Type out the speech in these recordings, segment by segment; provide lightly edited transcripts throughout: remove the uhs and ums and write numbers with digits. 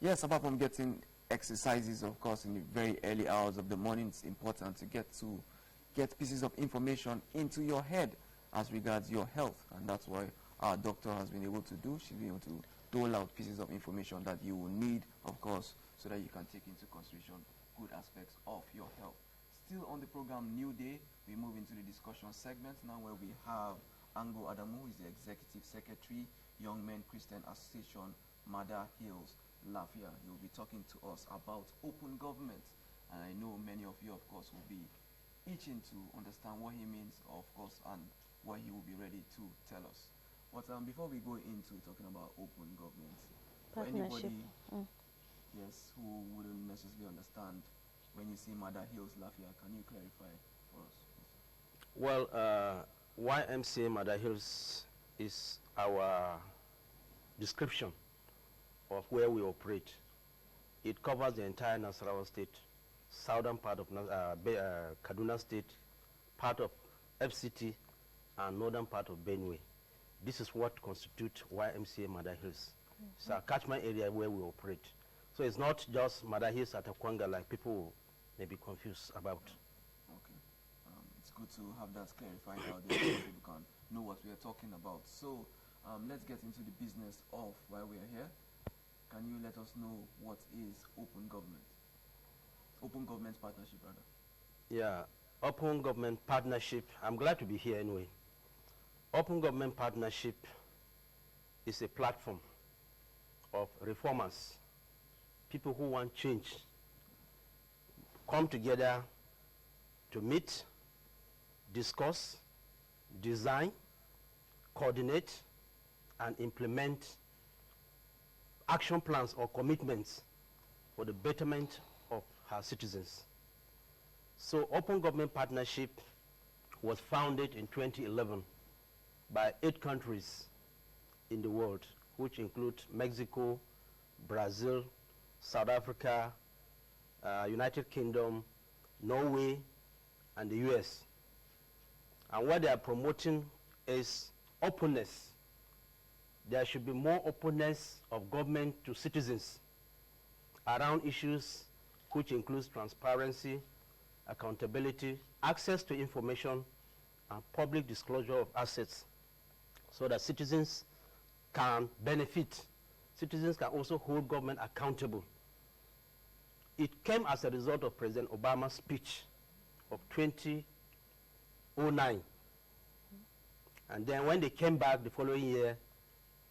Yes, apart from getting exercises, of course, in the very early hours of the morning, it's important to get pieces of information into your head as regards your health, and that's why our doctor has been able to do. She's been able to dole out pieces of information that you will need, of course, so that you can take into consideration good aspects of your health. Still on the program Newday, we move into the discussion segment now, where we have Ango Adamu, who is the Executive Secretary, Young Men Christian Association, Mother Hills, Lafia. He will be talking to us about open government, and I know many of you, of course, will be itching to understand what he means, of course, and what he will be ready to tell us. But before we go into talking about open government, for anybody yes, who wouldn't necessarily understand, when you see Mother Hills Lafia, can you clarify for us, please? Well, YMCA Mother Hills is our description of where we operate. It covers the entire Nasarawa state, southern part of Kaduna state, part of FCT, and northern part of Benue. This is what constitutes YMCA Mother Hills. It's a catchment area where we operate. So it's not just Mother Hills at Akwanga like people may be confused about. Okay. It's good to have that clarified out there so people can know what we are talking about. So let's get into the business of why we are here. Can you let us know what is open government? Open government partnership, rather. Yeah, open government partnership. I'm glad to be here anyway. Open government partnership is a platform of reformers, people who want change, come together to meet, discuss, design, coordinate, and implement action plans or commitments for the betterment of her citizens. So Open Government Partnership was founded in 2011 by 8 countries in the world, which include Mexico, Brazil, South Africa, United Kingdom, Norway, and the US. And what they are promoting is openness. There should be more openness of government to citizens around issues which includes transparency, accountability, access to information, and public disclosure of assets, so that citizens can benefit. Citizens can also hold government accountable. It came as a result of President Obama's speech of 2009. And then when they came back the following year,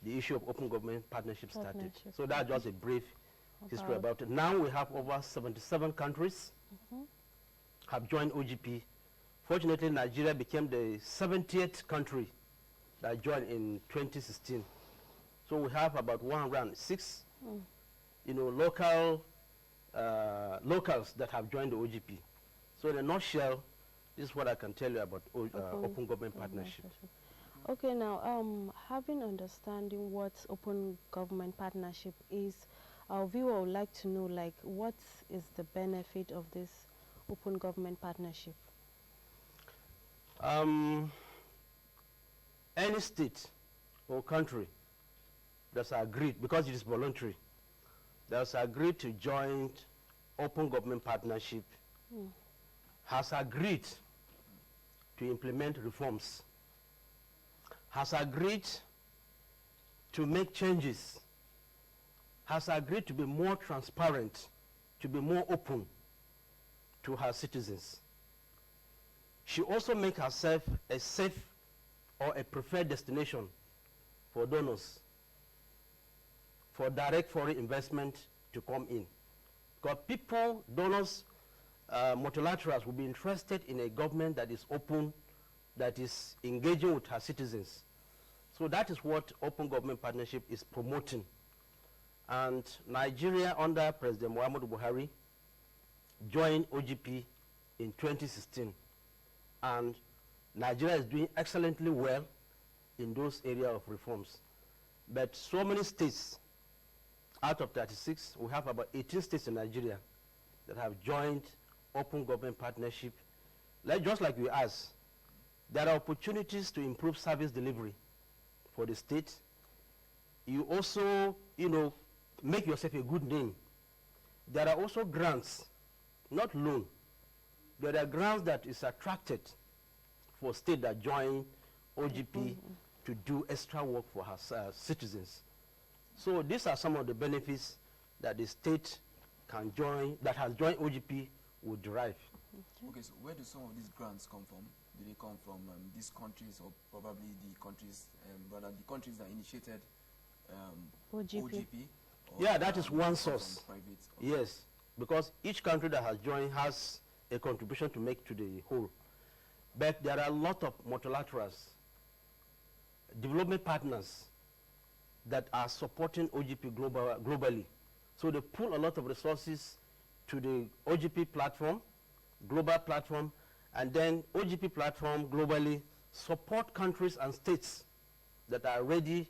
the issue of open government partnership started. So that's just a brief history about it. Now we have over 77 countries have joined OGP. Fortunately, Nigeria became the 70th country that joined in 2016. So we have about 106 locals that have joined the OGP. So in a nutshell, this is what I can tell you about open government partnership. Okay, now having understanding what open government partnership is, our viewer would like to know, like, what is the benefit of this open government partnership? Any state or country that's agreed, because it is voluntary, that's agreed to join open government partnership, has agreed to implement reforms, has agreed to make changes, has agreed to be more transparent, to be more open to her citizens. She also makes herself a safe or a preferred destination for donors, for direct foreign investment to come in. Because people, donors, multilaterals will be interested in a government that is open, that is engaging with her citizens. So that is what open government partnership is promoting. And Nigeria, under President Muhammadu Buhari, joined OGP in 2016. And Nigeria is doing excellently well in those areas of reforms. But so many states, out of 36, we have about 18 states in Nigeria that have joined open government partnership. Just like we asked, there are opportunities to improve service delivery for the state. You also, make yourself a good name. There are also grants, not loan. There are grants that is attracted for state that join OGP to do extra work for her citizens. So these are some of the benefits that the state can join, that has joined OGP, will derive. Okay, so where do some of these grants come from? Do they come from these countries, or probably the countries, rather the countries that initiated OGP? Yeah, that is one source. Private, yes, because each country that has joined has a contribution to make to the whole. But there are a lot of multilaterals, development partners that are supporting OGP globally. So they pull a lot of resources to the OGP platform, global platform, and then OGP platform globally support countries and states that are ready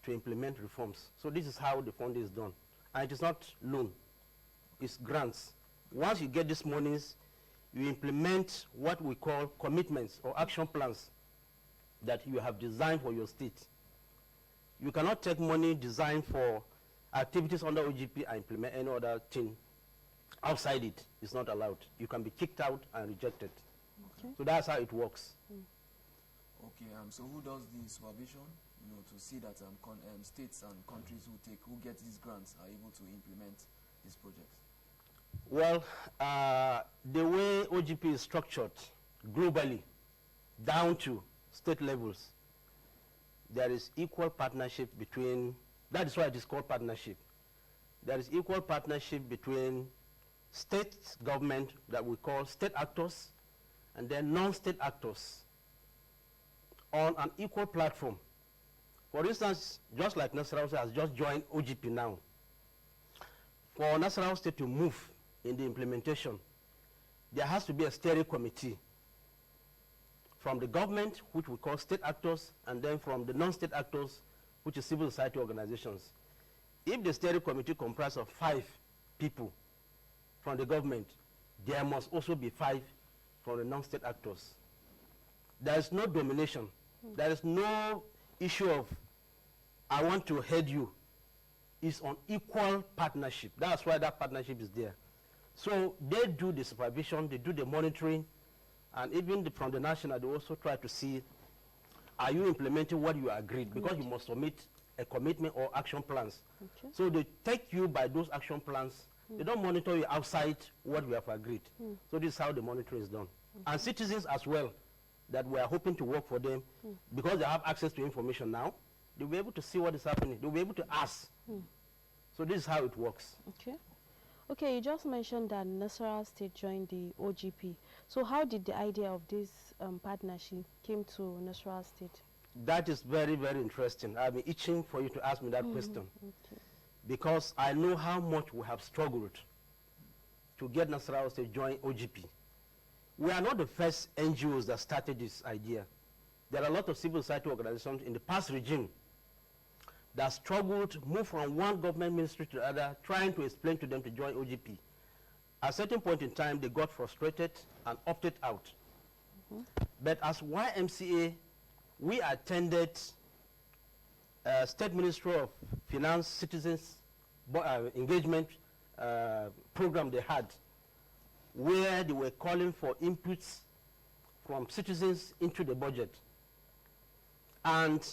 to implement reforms. So this is how the fund is done. And it is not loan, it's grants. Once you get these monies, you implement what we call commitments or action plans that you have designed for your state. You cannot take money designed for activities under OGP and implement any other thing outside it. It's not allowed. You can be kicked out and rejected. Okay. So that's how it works. Okay, so who does the supervision, to see that states and countries who get these grants are able to implement these projects? Well, the way OGP is structured globally, down to state levels, there is equal partnership between, that is why it is called partnership. There is equal partnership between state government that we call state actors and then non-state actors on an equal platform. For instance, just like Nasarawa State has just joined OGP now, for Nasarawa State to move in the implementation, there has to be a steering committee from the government, which we call state actors, and then from the non-state actors, which is civil society organizations. If the steering committee comprises of 5 people from the government, there must also be 5 from the non-state actors. There is no domination. There is no issue of, I want to head you. It's on equal partnership. That's why that partnership is there. So they do the supervision, they do the monitoring, and even from the national, they also try to see, are you implementing what you agreed? Because you must submit a commitment or action plans. Okay. So they take you by those action plans. They don't monitor you outside what we have agreed. So this is how the monitoring is done. And citizens as well, that we are hoping to work for them, because they have access to information now, they'll be able to see what is happening. They'll be able to ask. So this is how it works. Okay. Okay, you just mentioned that Nasarawa State joined the OGP. So how did the idea of this partnership came to Nasarawa State? That is very, very interesting. I've been itching for you to ask me that question. Okay. Because I know how much we have struggled to get Nasarawa State join OGP. We are not the first NGOs that started this idea. There are a lot of civil society organizations in the past regime that struggled to move from one government ministry to the other, trying to explain to them to join OGP. At a certain point in time, they got frustrated and opted out. But as YMCA, we attended State Ministry of Finance Citizens Engagement program they had, where they were calling for inputs from citizens into the budget. And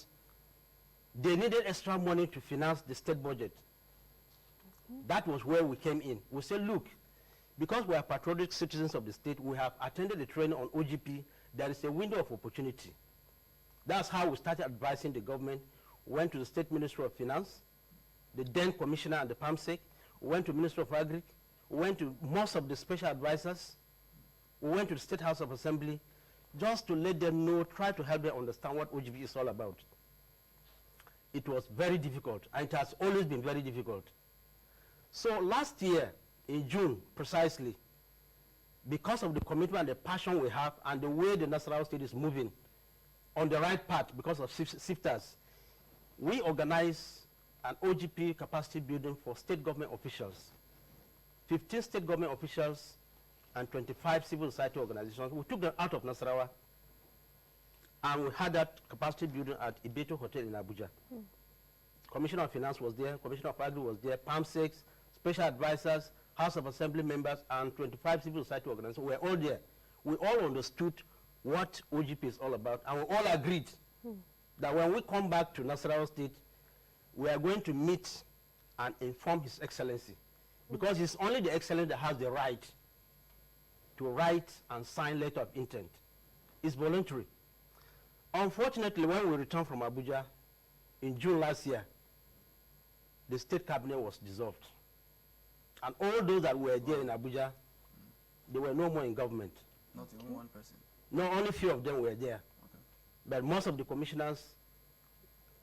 they needed extra money to finance the state budget. That was where we came in. We said, look, because we are patriotic citizens of the state, we have attended the training on OGP, there is a window of opportunity. That's how we started advising the government. Went to the State Ministry of Finance, the then Commissioner and the PAMSEC, went to Ministry of Agric, went to most of the special advisors, we went to the State House of Assembly, just to let them know, try to help them understand what OGP is all about. It was very difficult, and it has always been very difficult. So last year, in June, precisely, because of the commitment and the passion we have, and the way the Nasarawa State is moving on the right path because of sifters, we organized an OGP capacity building for state government officials. 15 state government officials and 25 civil society organizations. We took them out of Nasarawa, and we had that capacity building at Ibeto Hotel in Abuja. Commissioner of Finance was there, Commissioner of Agri was there, Palm 6, special advisors, House of Assembly members, and 25 civil society organizations were all there. We all understood what OGP is all about, and we all agreed that when we come back to Nasarawa State, we are going to meet and inform His Excellency, because it's only the Excellency that has the right to write and sign letter of intent. It's voluntary. Unfortunately, when we returned from Abuja in June last year, the state cabinet was dissolved. And all those that were there in Abuja, they were no more in government. Not even one person. No, only few of them were there. Okay. But most of the commissioners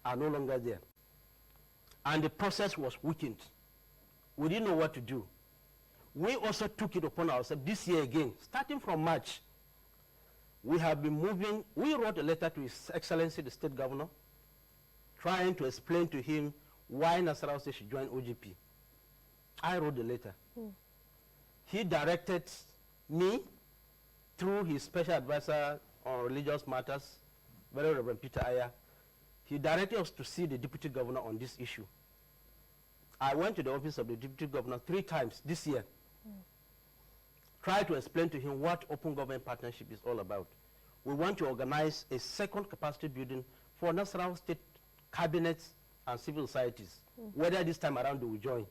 are no longer there. And the process was weakened. We didn't know what to do. We also took it upon ourselves this year again, starting from March. We have been moving. We wrote a letter to His Excellency, the State Governor, trying to explain to him why Nasarawa State should join OGP. I wrote the letter. He directed me through his special advisor on religious matters, Very Reverend Peter Aya. He directed us to see the Deputy Governor on this issue. I went to the office of the Deputy Governor 3 times this year. Tried to explain to him what open government partnership is all about. We want to organize a second capacity building for Nasarawa State cabinets and civil societies, whether this time around they will join.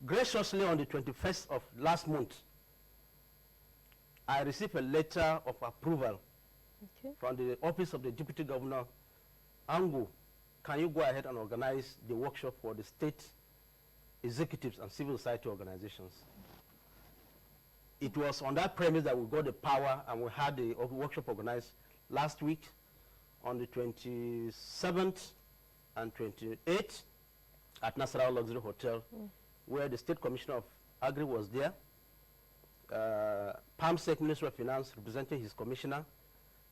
Graciously, on the 21st of last month, I received a letter of approval from the office of the Deputy Governor, Ango. Can you go ahead and organize the workshop for the state executives and civil society organizations? It was on that premise that we got the power, and we had the workshop organized last week on the 27th and 28th at Nasarawa Luxury Hotel, where the State Commissioner of Agri was there. Palm State Minister of Finance representing his commissioner,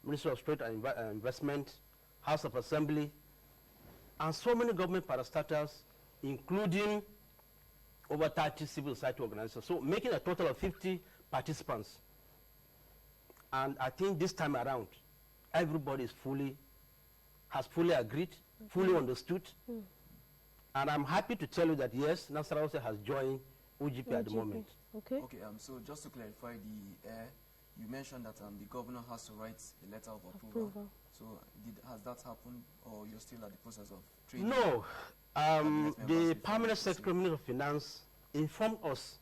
Minister of Trade and Investment, House of Assembly, and so many government parastatals, including over 30 civil society organizations. So making a total of 50 participants. And I think this time around, everybody has fully agreed, fully understood. And I'm happy to tell you that yes, Nasarawa State has joined OGP at the moment. Okay. Okay. So just to clarify you mentioned that the governor has to write a letter of approval. So has that happened, or you're still at the process of training? No. The Permanent Secretary Minister of Finance informed us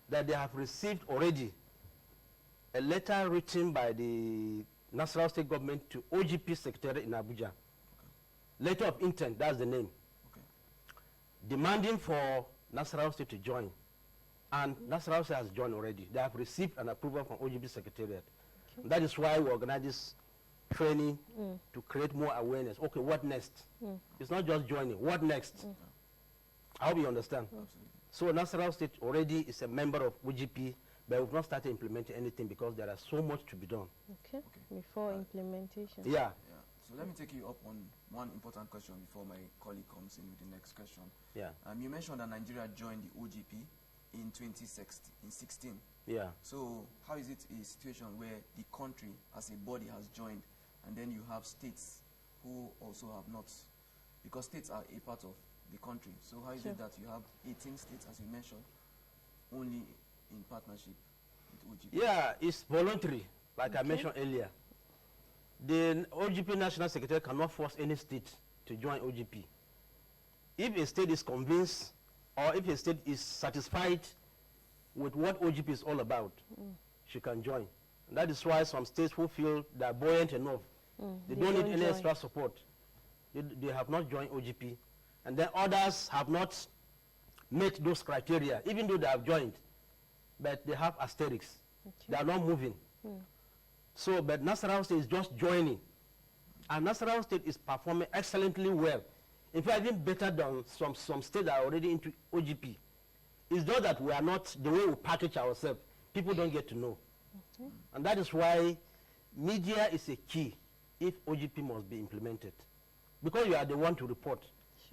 that they have received already a letter written by the Nasarawa State government to OGP Secretary in Abuja. Letter of intent, that's the name. Demanding for Nasarawa State to join. And Nasarawa State has joined already. They have received an approval from OGP Secretariat. That is why we organize this training to create more awareness. Okay, what next? It's not just joining. What next? I hope you understand. So Nasarawa State already is a member of OGP, but we've not started implementing anything because there is so much to be done. Okay. Before implementation. Yeah. So let me take you up on one important question before my colleague comes in with the next question. Yeah. You mentioned that Nigeria joined the OGP in 2016. Yeah. So how is it a situation where the country as a body has joined, and then you have states who also have not, because states are a part of the country. So how is it that you have 18 states, as you mentioned, only in partnership with OGP? Yeah, it's voluntary, like I mentioned earlier. The OGP National Secretary cannot force any state to join OGP. If a state is convinced, or if a state is satisfied with what OGP is all about, she can join. And that is why some states who feel they are buoyant enough, they don't need any extra support, they have not joined OGP. And then others have not met those criteria, even though they have joined, but they have asterisks. They are not moving. So, but Nasarawa State is just joining. And Nasarawa State is performing excellently well. In fact, even better than some states that are already into OGP. It's not that we are not, the way we package ourselves, people don't get to know. And that is why media is a key if OGP must be implemented. Because you are the one to report.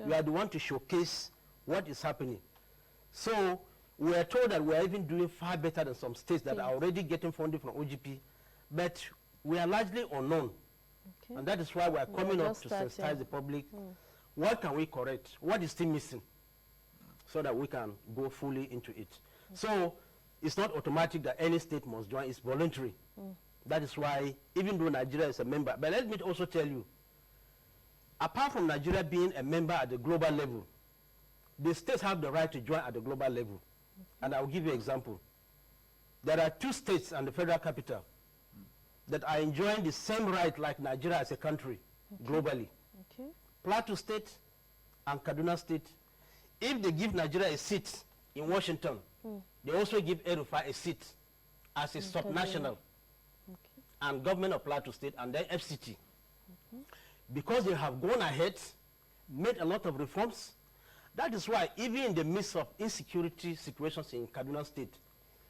You are the one to showcase what is happening. So we are told that we are even doing far better than some states that are already getting funding from OGP, but we are largely unknown. And that is why we are coming up to sensitize the public. what can we correct? What is still missing? So that we can go fully into it. So it's not automatic that any state must join, it's voluntary. That is why, even though Nigeria is a member, but let me also tell you, apart from Nigeria being a member at the global level, the states have the right to join at the global level. And I'll give you an example. There are 2 states and the federal capital that are enjoying the same right like Nigeria as a country globally. Plateau State and Kaduna State. If they give Nigeria a seat in Washington, they also give El-Rufai a seat as a subnational and government of Plateau State and then FCT. Because they have gone ahead, made a lot of reforms. That is why even in the midst of insecurity situations in Kaduna State,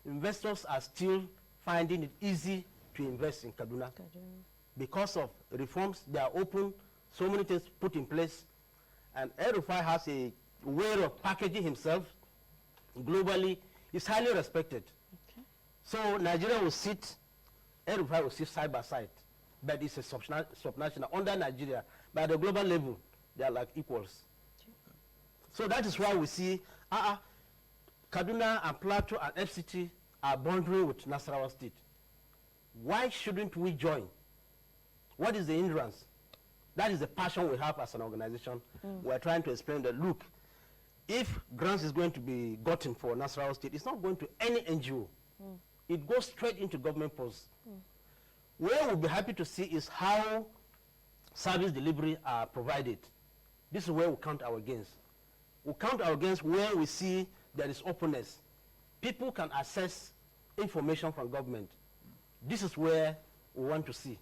investors are still finding it easy to invest in Kaduna. Because of reforms, they are open, so many things put in place, and El-Rufai has a way of packaging himself globally. Is highly respected. So Nigeria will sit, El-Rufai will sit side by side, but it's a subnational under Nigeria. But at the global level, they are like equals. So that is why we see Kaduna and Plateau and FCT are bordering with Nasarawa State. Why shouldn't we join? What is the hindrance? That is the passion we have as an organization. We're trying to explain that, look, if grants is going to be gotten for Nasarawa State, it's not going to any NGO. It goes straight into government posts. Where we'll be happy to see is how service delivery are provided. This is where we count our gains. We count our gains where we see there is openness. People can access information from government. This is where we want to see.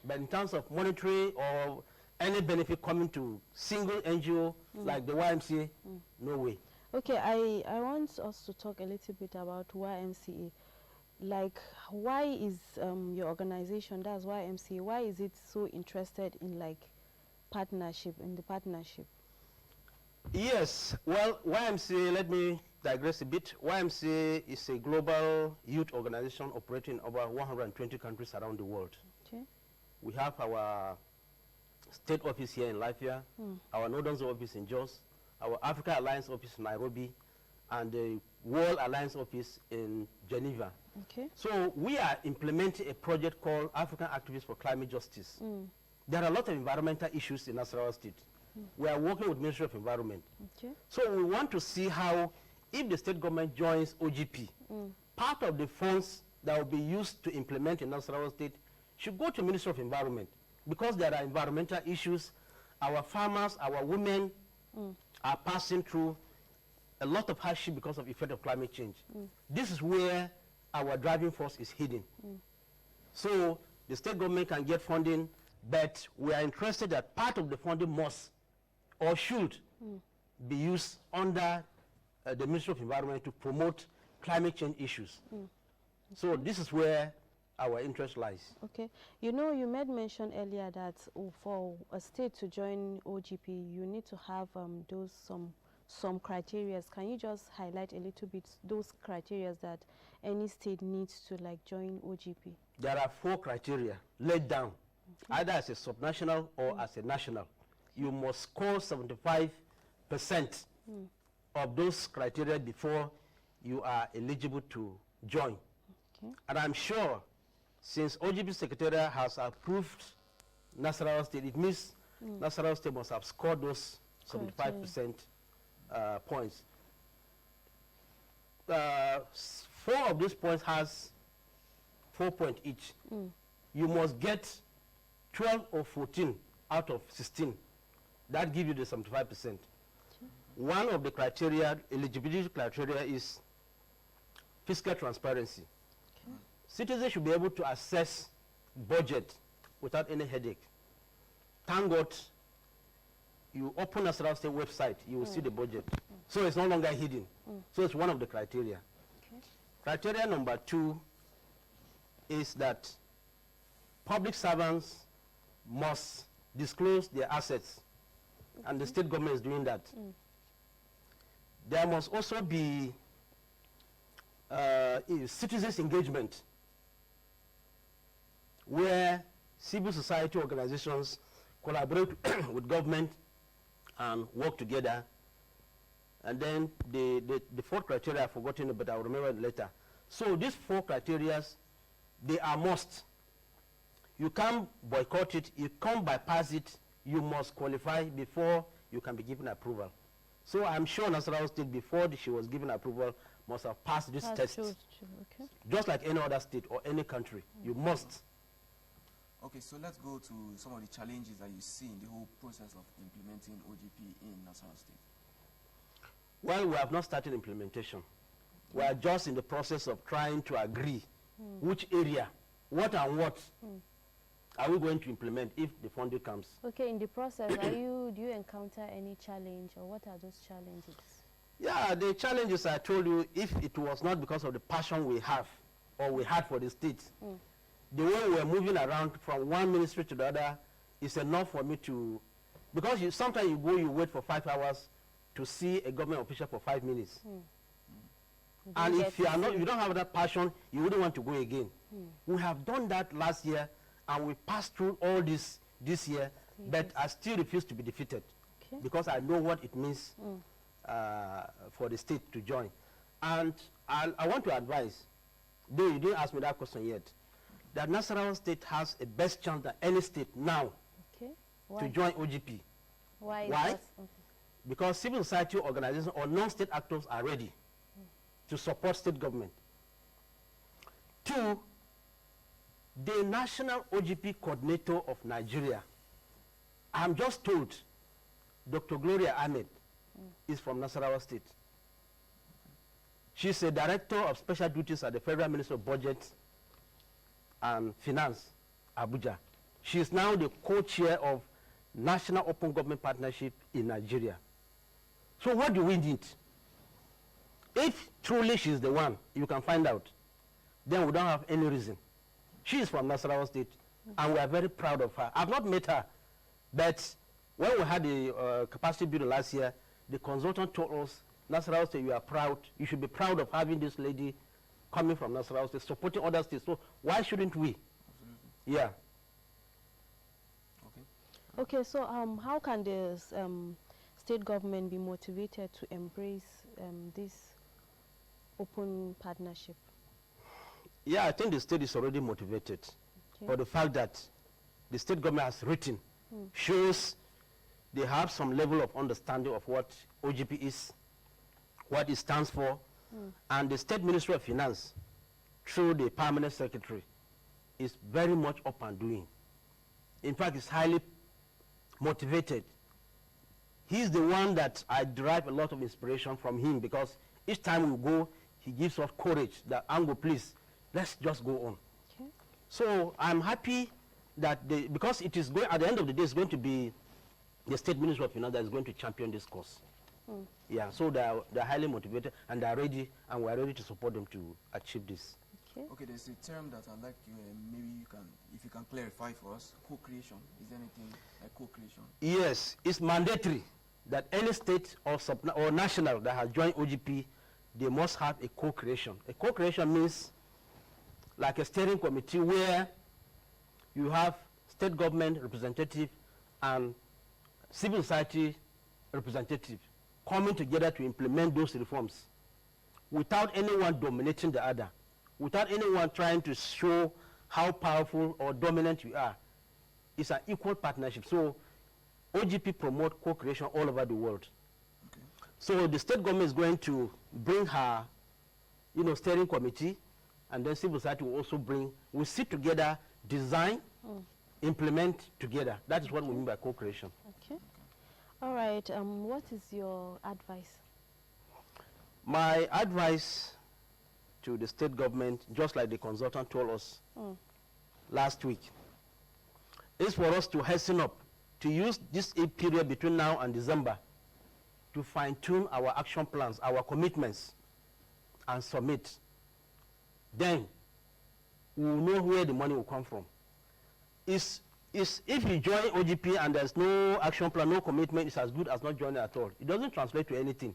But in terms of monetary or any benefit coming to single NGO like the YMCA, no way. Okay, I want us to talk a little bit about YMCA. Like, why is your organization, that's YMCA, why is it so interested in like partnership, in the partnership? Yes, well, YMCA, let me digress a bit. YMCA is a global youth organization operating in over 120 countries around the world. We have our state office here in Lafia, our Northern Zone office in Jos, our Africa Alliance office in Nairobi, and the World Alliance office in Geneva. So we are implementing a project called African Activists for Climate Justice. There are a lot of environmental issues in Nasarawa State. We are working with Ministry of Environment. So we want to see how, if the state government joins OGP, part of the funds that will be used to implement in Nasarawa State should go to Ministry of Environment, because there are environmental issues. Our farmers, our women are passing through a lot of hardship because of the effect of climate change. This is where our driving force is hidden. So the state government can get funding, but we are interested that part of the funding must or should be used under the Ministry of Environment to promote climate change issues. So this is where our interest lies. You know, you made mention earlier that for a state to join OGP, you need to have some criteria. Can you just highlight a little bit those criteria that any state needs to like join OGP? There are 4 criteria laid down, either as a subnational or as a national. You must score 75% of those criteria before you are eligible to join. And I'm sure, since OGP Secretariat has approved Nasarawa State, it means Nasarawa State must have scored those 75% points. 4 of those points has 4 points each. You must get 12 or 14 out of 16. That gives you the 75%. One of the criteria, eligibility criteria, is fiscal transparency. Citizens should be able to access budget without any headache. Thank God, you open a Nasarawa State website, you will see the budget. So it's no longer hidden. So it's one of the criteria. Criteria number 2 is that public servants must disclose their assets, and the state government is doing that. There must also be citizens' engagement, where civil society organizations collaborate with government and work together. And then the fourth criteria I've forgotten, but I'll remember it later. So these 4 criteria, they are must. You can't boycott it, you can't bypass it, you must qualify before you can be given approval. So I'm sure Nasarawa State, before she was given approval, must have passed this test. Okay. Just like any other state or any country, you must. Okay, so let's go to some of the challenges that you see in the whole process of implementing OGP in Nasarawa State. Well, we have not started implementation. We are just in the process of trying to agree which area, what and what are we going to implement if the funding comes. Okay, in the process, do you encounter any challenge, or what are those challenges? Yeah, the challenges I told you, if it was not because of the passion we have or we had for the state, the way we're moving around from one ministry to the other is enough for me to, because sometimes you go, you wait for 5 hours to see a government official for 5 minutes. And if you don't have that passion, you wouldn't want to go again. We have done that last year, and we passed through all this year, but I still refuse to be defeated, because I know what it means for the state to join. And I want to advise, though you didn't ask me that question yet, that Nasarawa State has a best chance than any state now to join OGP. Why? Because civil society organizations or non-state actors are ready to support state government. 2, the National OGP Coordinator of Nigeria, I'm just told, Dr. Gloria Ahmed, is from Nasarawa State. She's a director of special duties at the Federal Ministry of Budget and Finance, Abuja. She is now the co-chair of National Open Government Partnership in Nigeria. So what do we need? If truly she's the one, you can find out, then we don't have any reason. She is from Nasarawa State, and we are very proud of her. I've not met her, but when we had the capacity building last year, the consultant told us, Nasarawa State, you are proud. You should be proud of having this lady coming from Nasarawa State, supporting other states. So why shouldn't we? Absolutely. Yeah. Okay, so how can the state government be motivated to embrace this open partnership? Yeah, I think the state is already motivated. For the fact that the state government has written shows they have some level of understanding of what OGP is, what it stands for, and the State Ministry of Finance, through the permanent secretary, is very much up and doing. In fact, it's highly motivated. He's the one that I derive a lot of inspiration from him, because each time we go, he gives us courage that, Ango, please, let's just go on. So I'm happy that because it is going, at the end of the day, it's going to be the State Ministry of Finance that is going to champion this cause. Yeah, so they're highly motivated, and they're ready, and we're ready to support them to achieve this. Okay, there's a term that I'd like you, maybe you can, if you can clarify for us, co-creation. Is there anything like co-creation? Yes, it's mandatory that any state or national that has joined OGP, they must have a co-creation. A co-creation means like a steering committee where you have state government representative and civil society representative coming together to implement those reforms without anyone dominating the other, without anyone trying to show how powerful or dominant you are. It's an equal partnership. So OGP promote co-creation all over the world. So the state government is going to bring her, steering committee, and then civil society will also bring, we'll sit together, design, implement together. That is what we mean by co-creation. Okay. All right, what is your advice? My advice to the state government, just like the consultant told us last week, is for us to hasten up, to use this period between now and December to fine-tune our action plans, our commitments, and submit. Then we will know where the money will come from. If you join OGP and there's no action plan, no commitment, it's as good as not joining at all. It doesn't translate to anything.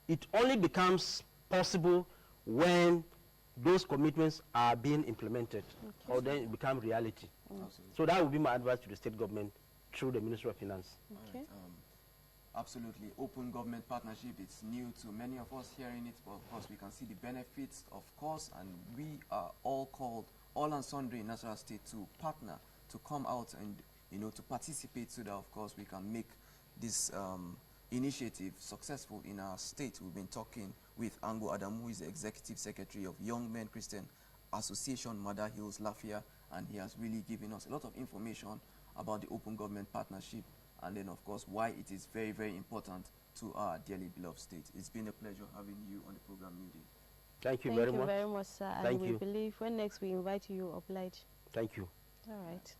It only becomes possible when those commitments are being implemented, or then it becomes reality. So that would be my advice to the state government through the Ministry of Finance. Right. Absolutely. Open government partnership, it's new to many of us hearing it, but of course we can see the benefits, of course, and we are all called, all and sundry in Nasarawa State, to partner, to come out and, you know, to participate so that, of course, we can make this initiative successful in our state. We've been talking with Ango Adamu, who is the Executive Secretary of Young Men Christian Association, Mother Hills, Lafia, and he has really given us a lot of information about the open government partnership, and then, of course, why it is very, very important to our dearly beloved state. It's been a pleasure having you on the program, Newday. Thank you very much. Thank you very much, sir. Thank and you. we believe when next we invite you, oblige. Thank you. All right.